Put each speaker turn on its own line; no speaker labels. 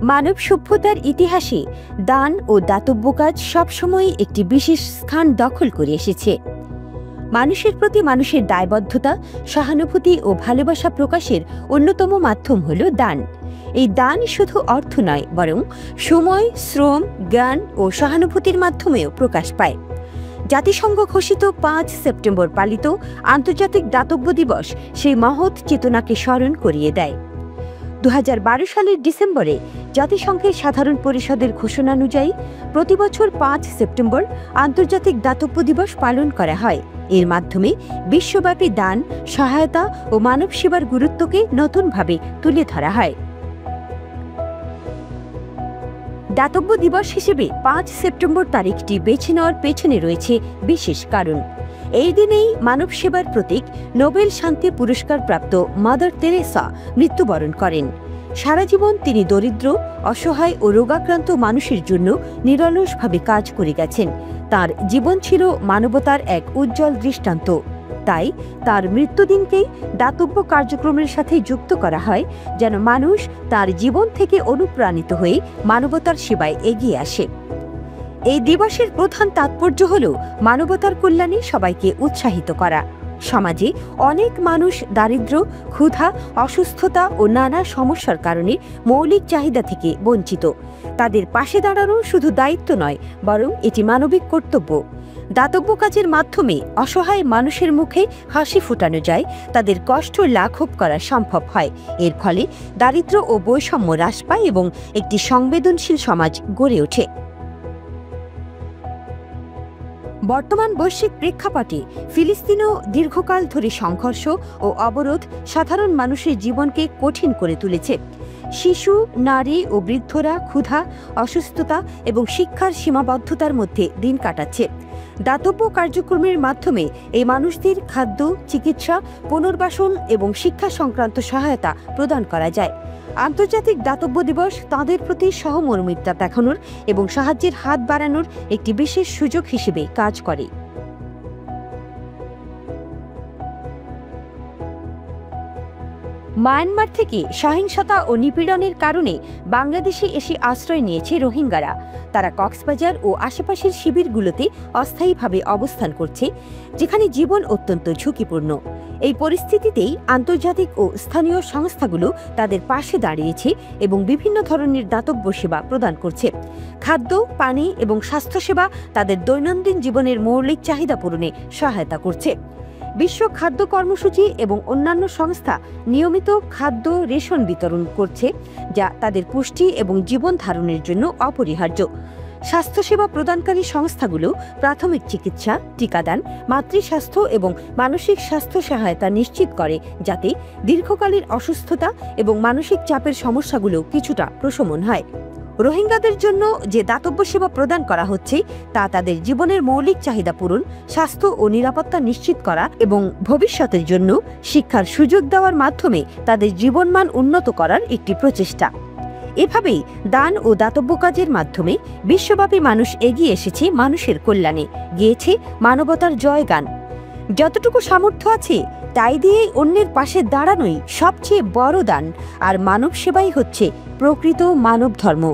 মানব সভ্যতার ইতিহাসে দান ও দাতব্য কাজ সবসময়ই একটি বিশেষ স্থান দখল করে এসেছে। মানুষের প্রতি মানুষের দায়বদ্ধতা, সহানুভূতি ও ভালোবাসা প্রকাশের অন্যতম মাধ্যম হল দান। এই দান শুধু অর্থ নয়, বরং সময়, শ্রম, জ্ঞান ও সহানুভূতির মাধ্যমেও প্রকাশ পায়। জাতিসংঘ ঘোষিত ৫ সেপ্টেম্বর পালিত আন্তর্জাতিক দাতব্য দিবস সেই মহৎ চেতনাকে স্মরণ করিয়ে দেয়। ২০১২ সালের ডিসেম্বরে জাতিসংঘের সাধারণ পরিষদের ঘোষণানুযায়ী প্রতিবছর ৫ সেপ্টেম্বর আন্তর্জাতিক দাতব্য দিবস পালন করা হয়। এর মাধ্যমে বিশ্বব্যাপী দান, সহায়তা ও মানব সেবার গুরুত্বকে নতুনভাবে তুলে ধরা হয়। দাতব্য দিবস হিসেবে ৫ সেপ্টেম্বর তারিখটি বেছে নেওয়ার পেছনে রয়েছে বিশেষ কারণ। এই দিনেই মানব সেবার প্রতীক নোবেল শান্তি পুরস্কারপ্রাপ্ত মাদার তেরেসা মৃত্যুবরণ করেন। সারা জীবন তিনি দরিদ্র, অসহায় ও রোগাক্রান্ত মানুষের জন্য নিরলসভাবে কাজ করে গেছেন। তার জীবন ছিল মানবতার এক উজ্জ্বল দৃষ্টান্ত। তাই তার মৃত্যুদিনকেই দাতব্য কার্যক্রমের সাথে যুক্ত করা হয়, যেন মানুষ তার জীবন থেকে অনুপ্রাণিত হয়ে মানবতার সেবায় এগিয়ে আসে। এই দিবসের প্রধান তাৎপর্য হল মানবতার কল্যাণে সবাইকে উৎসাহিত করা। সমাজে অনেক মানুষ দারিদ্র্য, ক্ষুধা, অসুস্থতা ও নানা সমস্যার কারণে মৌলিক চাহিদা থেকে বঞ্চিত। তাদের পাশে দাঁড়ানো শুধু দায়িত্ব নয়, বরং এটি মানবিক কর্তব্য। দাতব্য কাজের মাধ্যমে অসহায় মানুষের মুখে হাসি ফোটানো যায়, তাদের কষ্ট লাঘব করা সম্ভব হয়। এর ফলে দারিদ্র্য ও বৈষম্য হ্রাস পায় এবং একটি সংবেদনশীল সমাজ গড়ে ওঠে। বর্তমান বৈশ্বিক প্রেক্ষাপটে ফিলিস্তিনেও দীর্ঘকাল ধরে সংঘর্ষ ও অবরোধ সাধারণ মানুষের জীবনকে কঠিন করে তুলেছে। শিশু, নারী ও বৃদ্ধরা ক্ষুধা, অসুস্থতা এবং শিক্ষার সীমাবদ্ধতার মধ্যে দিন কাটাচ্ছে। দাতব্য কার্যক্রমের মাধ্যমে এই মানুষদের খাদ্য, চিকিৎসা, পুনর্বাসন এবং শিক্ষা সংক্রান্ত সহায়তা প্রদান করা যায়। আন্তর্জাতিক দাতব্য দিবস তাঁদের প্রতি সহমর্মিতা দেখানোর এবং সাহায্যের হাত বাড়ানোর একটি বিশেষ সুযোগ হিসেবে কাজ করে। মায়ানমার থেকে সহিংসতা ও নিপীড়নের কারণে বাংলাদেশে এসে আশ্রয় নিয়েছে রোহিঙ্গারা। তারা কক্সবাজার ও আশেপাশের শিবিরগুলোতে অস্থায়ীভাবে অবস্থান করছে, যেখানে জীবন অত্যন্ত ঝুঁকিপূর্ণ। এই পরিস্থিতিতেই আন্তর্জাতিক ও স্থানীয় সংস্থাগুলো তাদের পাশে দাঁড়িয়েছে এবং বিভিন্ন ধরনের দাতব্য সেবা প্রদান করছে। খাদ্য, পানি এবং স্বাস্থ্যসেবা তাদের দৈনন্দিন জীবনের মৌলিক চাহিদা পূরণে সহায়তা করছে। বিশ্ব খাদ্য কর্মসূচি এবং অন্যান্য সংস্থা নিয়মিত খাদ্য রেশন বিতরণ করছে, যা তাদের পুষ্টি এবং জীবন ধারণের জন্য অপরিহার্য। স্বাস্থ্যসেবা প্রদানকারী সংস্থাগুলো প্রাথমিক চিকিৎসা, টিকাদান, মাতৃস্বাস্থ্য এবং মানসিক স্বাস্থ্য সহায়তা নিশ্চিত করে, যাতে দীর্ঘকালীন অসুস্থতা এবং মানসিক চাপের সমস্যাগুলো কিছুটা প্রশমন হয়। রোহিঙ্গাদের জন্য যে দাতব্য সেবা প্রদান করা হচ্ছে তা তাদের জীবনের মৌলিক চাহিদা পূরণ, স্বাস্থ্য ও নিরাপত্তা নিশ্চিত করা এবং ভবিষ্যতের জন্য শিক্ষার সুযোগ দেওয়ার মাধ্যমে তাদের জীবনমান উন্নত করার একটি প্রচেষ্টা। এভাবেই দান ও দাতব্য কাজের মাধ্যমে বিশ্বব্যাপী মানুষ এগিয়ে এসেছে মানুষের কল্যাণে, গেয়েছে মানবতার জয়গান। যতটুকু সামর্থ্য আছে তাই দিয়েই অন্যের পাশে দাঁড়ানোই সবচেয়ে বড় দান, আর মানব সেবাই হচ্ছে প্রকৃত মানব ধর্ম।